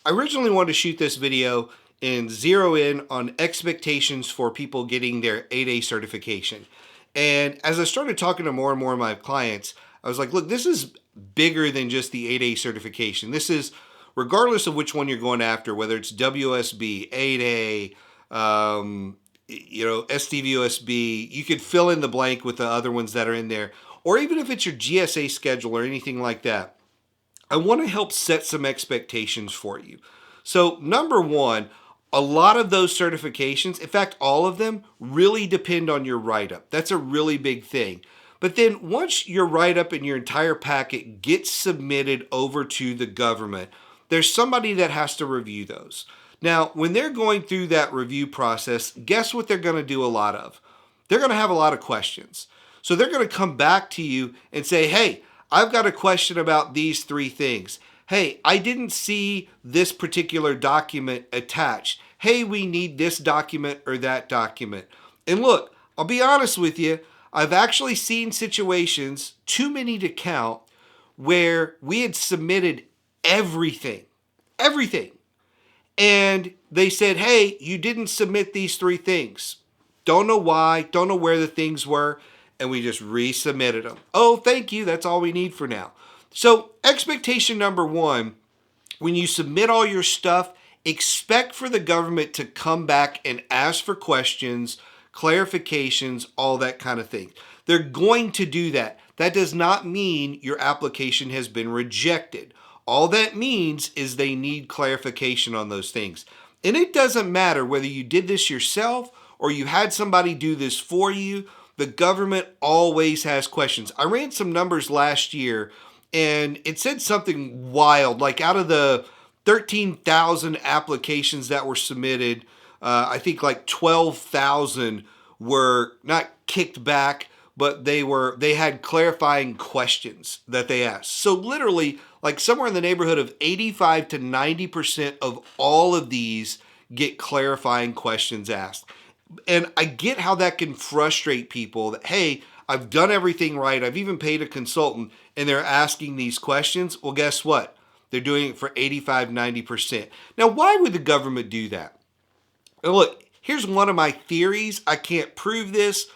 I originally wanted to shoot this video and zero in on expectations for people getting their 8A certification. And as I started talking to more and more of my clients, I was like, look, this is bigger than just the 8A certification. This is, regardless of which one you're going after, whether it's WSB, 8A, STVUSB, you could fill in the blank with the other ones that are in there. Or even if it's your GSA schedule or anything like that, I want to help set some expectations for you. So, number one, a lot of those certifications, in fact, all of them, really depend on your write up. That's a really big thing. But then once your write up and your entire packet gets submitted over to the government, there's somebody that has to review those. Now, when they're going through that review process, guess what they're going to do a lot of? They're going to have a lot of questions. So they're going to come back to you and say, hey, I've got a question about these three things. Hey, I didn't see this particular document attached. Hey, we need this document or that document. And look, I'll be honest with you, I've actually seen situations, too many to count, where we had submitted everything. And they said, hey, you didn't submit these three things. Don't know why, don't know where the things were, and we just resubmitted them. Oh, thank you, that's all we need for now. So, expectation number one, when you submit all your stuff, expect for the government to come back and ask for questions, clarifications, all that kind of thing. They're going to do that. That does not mean your application has been rejected. All that means is they need clarification on those things. And it doesn't matter whether you did this yourself or you had somebody do this for you. The government always has questions. I ran some numbers last year and it said something wild, like out of the 13,000 applications that were submitted, I think like 12,000 were not kicked back, but they had clarifying questions that they asked. So literally, like somewhere in the neighborhood of 85 to 90% of all of these get clarifying questions asked. And I get how that can frustrate people that, hey, I've done everything right. I've even paid a consultant and they're asking these questions. Well, guess what? They're doing it for 85, 90%. Now, why would the government do that? Now, look, here's one of my theories. I can't prove this,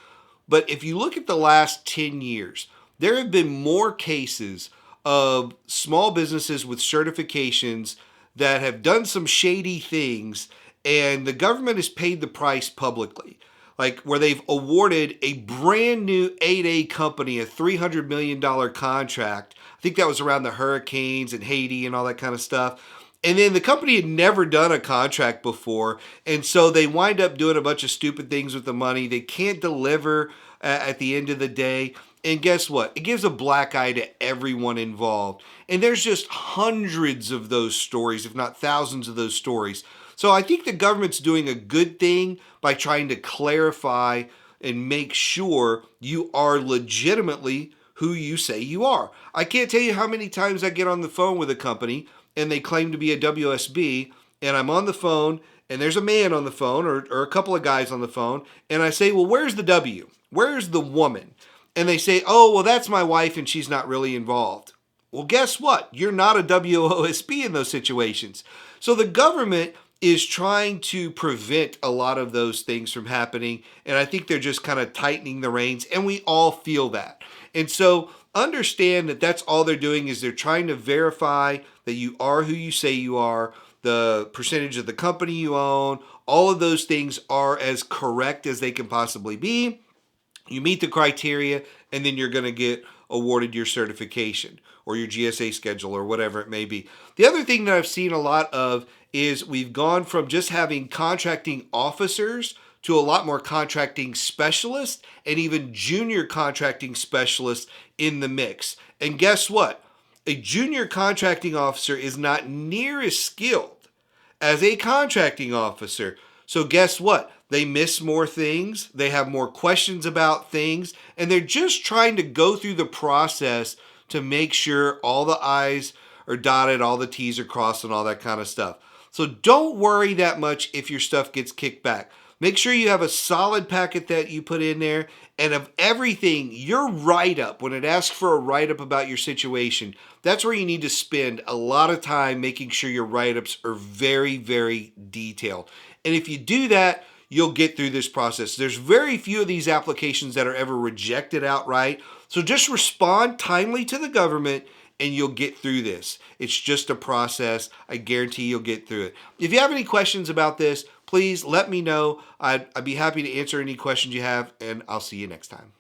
but if you look at the last 10 years, there have been more cases of small businesses with certifications that have done some shady things and the government has paid the price publicly. Like where they've awarded a brand new 8A company a $300 million contract. I think that was around the hurricanes and Haiti and all that kind of stuff. And then the company had never done a contract before. And so they wind up doing a bunch of stupid things with the money. They can't deliver at the end of the day. And guess what? It gives a black eye to everyone involved. And there's just hundreds of those stories, if not thousands of those stories. So I think the government's doing a good thing by trying to clarify and make sure you are legitimately who you say you are. I can't tell you how many times I get on the phone with a company and they claim to be a WSB, and I'm on the phone and there's a man on the phone or a couple of guys on the phone, and I say, well, where's the W? Where's the woman? And they say, oh, well, that's my wife and she's not really involved. Well, guess what? You're not a WOSB in those situations. So the government is trying to prevent a lot of those things from happening. And I think they're just kind of tightening the reins, and we all feel that. And so understand that that's all they're doing is they're trying to verify that you are who you say you are, the percentage of the company you own, all of those things are as correct as they can possibly be. You meet the criteria, and then you're going to get awarded your certification or your GSA schedule or whatever it may be. The other thing that I've seen a lot of is we've gone from just having contracting officers to a lot more contracting specialists and even junior contracting specialists in the mix. And guess what? A junior contracting officer is not near as skilled as a contracting officer. So guess what? They miss more things, they have more questions about things, and they're just trying to go through the process to make sure all the I's are dotted, all the T's are crossed, and all that kind of stuff. So don't worry that much if your stuff gets kicked back. Make sure you have a solid packet that you put in there, and of everything, your write-up, when it asks for a write-up about your situation, that's where you need to spend a lot of time making sure your write-ups are very, very detailed. And if you do that, you'll get through this process. There's very few of these applications that are ever rejected outright. So just respond timely to the government and you'll get through this. It's just a process. I guarantee you'll get through it. If you have any questions about this, please let me know. I'd be happy to answer any questions you have, and I'll see you next time.